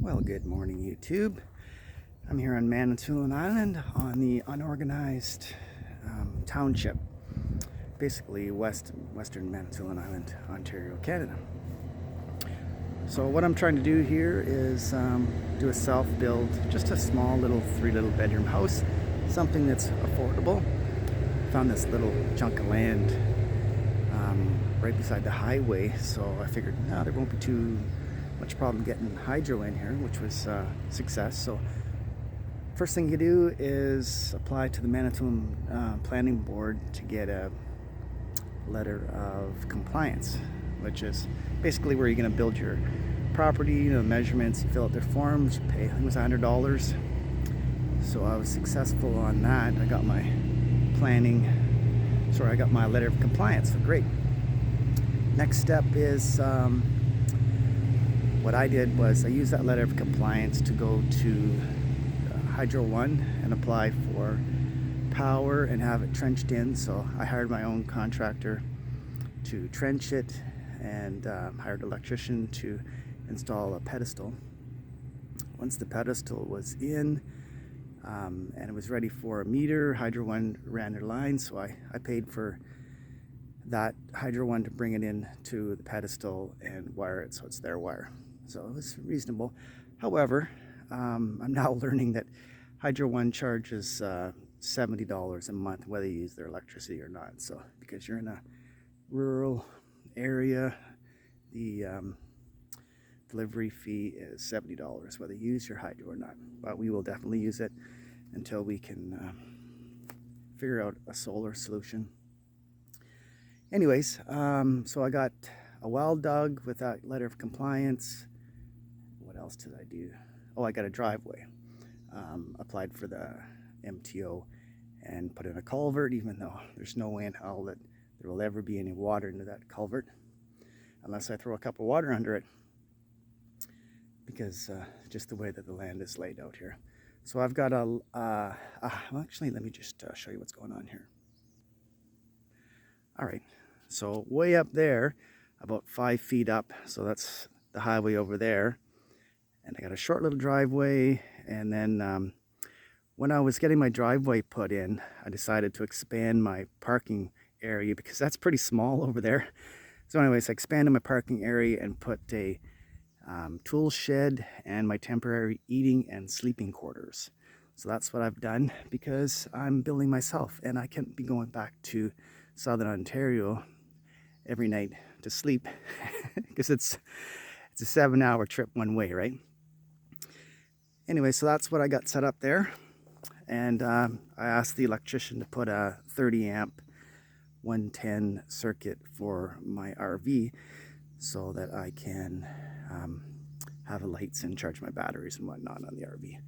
Well, good morning, YouTube. I'm here on Manitoulin Island on the Unorganized Township, basically western Manitoulin Island, Ontario, Canada. So what I'm trying to do here is do a self-build, just a small little 3 bedroom house, something that's affordable. Found this little chunk of land right beside the highway, so I figured there won't be too much problem getting hydro in here, which was a success. So first thing you do is apply to the Manitoulin Planning Board to get a letter of compliance, which is basically where you're going to build your property, the measurements, you fill out their forms, you pay, I think it was $100. So I was successful on that. I got my I got my letter of compliance, so great. Next step is what I did was I used that letter of compliance to go to Hydro One and apply for power and have it trenched in. So I hired my own contractor to trench it and hired an electrician to install a pedestal. Once the pedestal was in and it was ready for a meter, Hydro One ran their line, so I paid for that Hydro One to bring it in to the pedestal and wire it so it's their wire. So it was reasonable. However, I'm now learning that Hydro One charges $70 a month whether you use their electricity or not. So because you're in a rural area, the delivery fee is $70 whether you use your hydro or not. But we will definitely use it until we can figure out a solar solution. Anyways, so I got a well dug with that letter of compliance. What else did I do? Oh, I got a driveway. Applied for the MTO and put in a culvert, even though there's no way in hell that there will ever be any water into that culvert unless I throw a cup of water under it, because just the way that the land is laid out here. So I've got well, actually, let me just show you what's going on here. All right, so way up there, about 5 feet up, so that's the highway over there, and I got a short little driveway. And then when I was getting my driveway put in, I decided to expand my parking area because that's pretty small over there. So anyways, I expanded my parking area and put a tool shed and my temporary eating and sleeping quarters. So that's what I've done because I'm building myself and I can't be going back to Southern Ontario every night to sleep because it's a 7-hour trip one way, right? Anyway, so that's what I got set up there. And I asked the electrician to put a 30 amp 110 circuit for my RV so that I can have lights and charge my batteries and whatnot on the RV.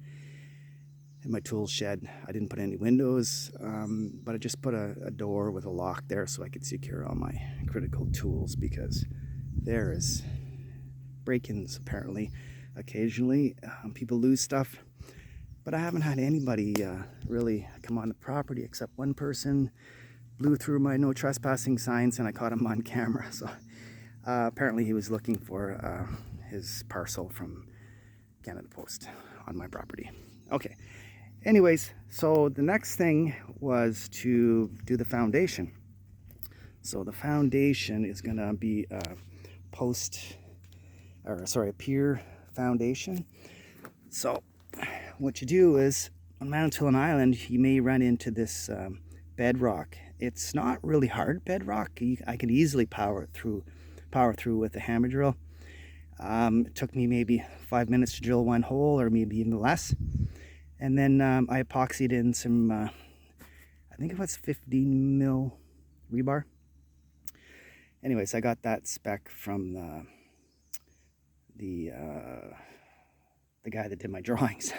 In my tool shed, I didn't put any windows, but I just put a door with a lock there so I could secure all my critical tools, because there is break-ins apparently occasionally. People lose stuff, but I haven't had anybody really come on the property except one person blew through my no trespassing signs and I caught him on camera. So apparently he was looking for his parcel from Canada Post on my property. Okay. Anyways, so the next thing was to do the foundation. So the foundation is going to be a pier foundation. So what you do is on Manitoulin Island, you may run into this bedrock. It's not really hard bedrock. I could easily power through with a hammer drill. It took me maybe 5 minutes to drill one hole, or maybe even less. And then I epoxied in some, I think it was 15 mil rebar. Anyways, I got that spec from the guy that did my drawings.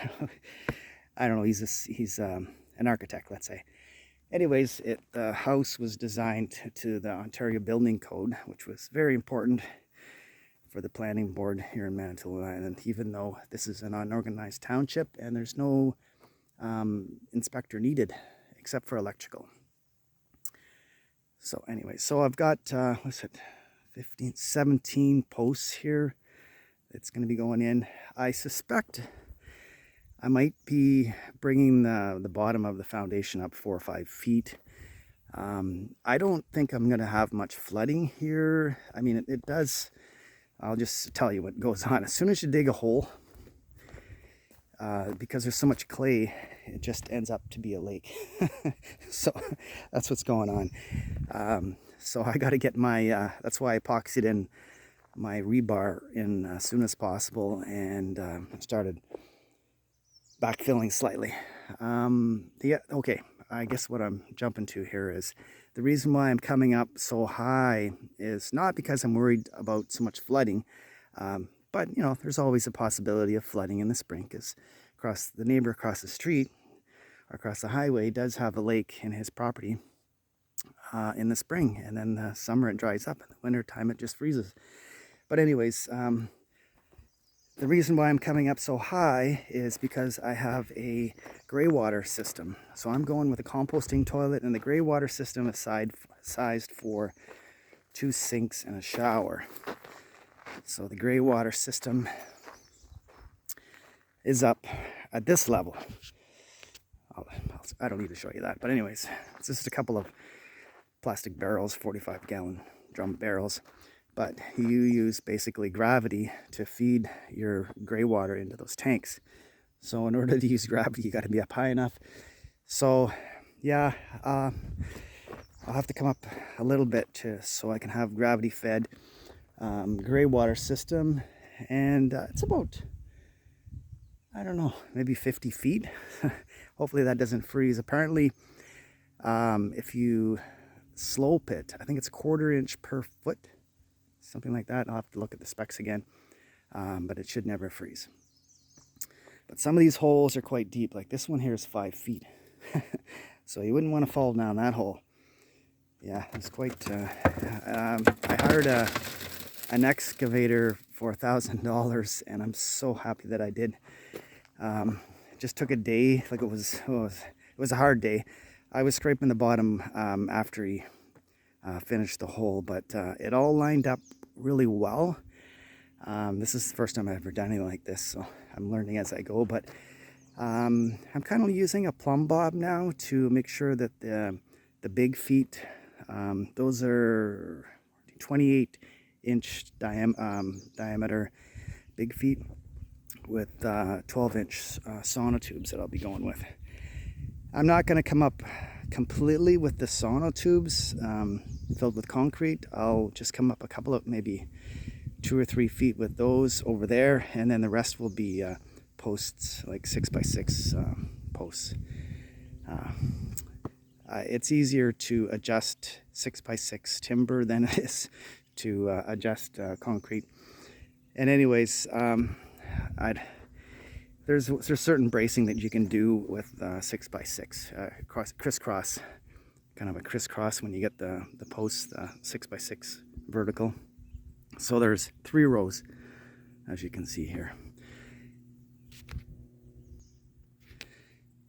I don't know, he's an architect, let's say. Anyways, the house was designed to the Ontario Building Code, which was very important for the planning board here in Manitoulin Island, even though this is an unorganized township and there's no inspector needed except for electrical. So anyway, so I've got 17 posts here It's going to be going in. I suspect I might be bringing the bottom of the foundation up 4 or 5 feet. I don't think I'm going to have much flooding here. I mean, it does. I'll just tell you what goes on. As soon as you dig a hole, because there's so much clay, it just ends up to be a lake. So that's what's going on. So I got to get my, that's why I epoxied in my rebar in as soon as possible, and started backfilling slightly. Yeah, okay, I guess what I'm jumping to here is the reason why I'm coming up so high is not because I'm worried about so much flooding, but you know, there's always a possibility of flooding in the spring, because the neighbor across the street, across the highway, does have a lake in his property in the spring, and then the summer it dries up, in the winter time it just freezes. But anyways, the reason why I'm coming up so high is because I have a gray water system. So I'm going with a composting toilet, and the gray water system is sized for 2 sinks and a shower. So the gray water system is up at this level. I don't need to show you that, but anyways, it's just a couple of plastic barrels, 45-gallon drum barrels. But you use basically gravity to feed your gray water into those tanks. So in order to use gravity, you got to be up high enough. So yeah, I'll have to come up a little bit so I can have gravity fed gray water system. And it's about, I don't know, maybe 50 feet. Hopefully that doesn't freeze. Apparently, if you slope it, I think it's 1/4 inch per foot. Something like that. I'll have to look at the specs again, but it should never freeze. But some of these holes are quite deep. Like this one here is 5 feet. So you wouldn't want to fall down that hole. Yeah, it's quite... I hired an excavator for $1,000, and I'm so happy that I did. It just took a day. Like it was a hard day. I was scraping the bottom after he finished the hole, but it all lined up really well. This is the first time I've ever done anything like this, so I'm learning as I go. But I'm kind of using a plumb bob now to make sure that the big feet, those are 28-inch diameter big feet with 12-inch sonotubes that I'll be going with. I'm not going to come up completely with the sonotubes filled with concrete. I'll just come up a couple of, maybe 2 or 3 feet with those over there, and then the rest will be posts, like 6x6 posts. It's easier to adjust 6x6 timber than it is to adjust concrete. And anyways, there's certain bracing that you can do with 6x6 crisscross, kind of a crisscross when you get the posts 6x6 vertical. So there's 3 rows, as you can see here.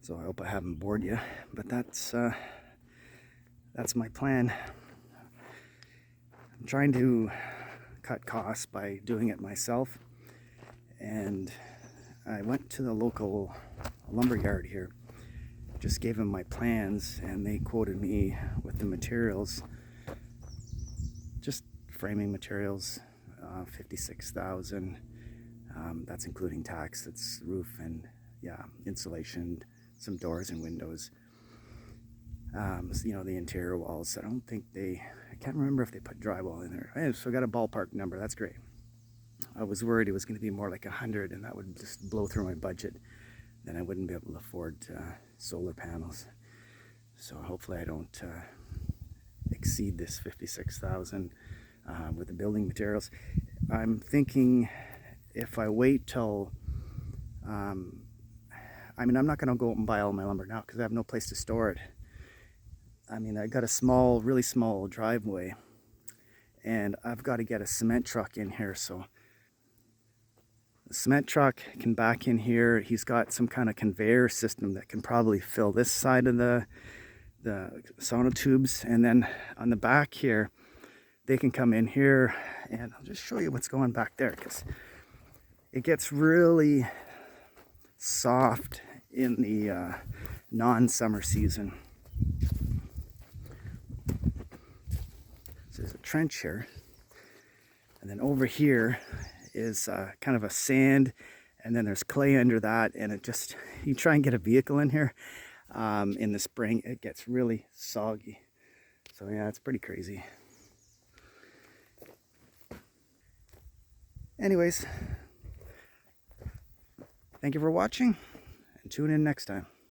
So I hope I haven't bored you, but that's my plan. I'm trying to cut costs by doing it myself, and I went to the local lumber yard here, just gave them my plans, and they quoted me with the materials, just framing materials, $56,000. That's including tax. That's roof and insulation, some doors and windows. You know, the interior walls. I can't remember if they put drywall in there. Hey, so I got a ballpark number. That's great. I was worried it was going to be more like 100, and that would just blow through my budget. Then I wouldn't be able to afford solar panels. So hopefully I don't exceed this $56,000 with the building materials. I'm thinking if I wait till, I mean, I'm not going to go out and buy all my lumber now because I have no place to store it. I mean, I got a really small driveway, and I've got to get a cement truck in here. So the cement truck can back in here. He's got some kind of conveyor system that can probably fill this side of the sonotubes, and then on the back here, they can come in here, and I'll just show you what's going back there, because It gets really soft in the non-summer season. So there's a trench here, and then over here is kind of a sand, and then there's clay under that, and it just, you try and get a vehicle in here in the spring, it gets really soggy. So yeah, it's pretty crazy. Anyways, thank you for watching, and tune in next time.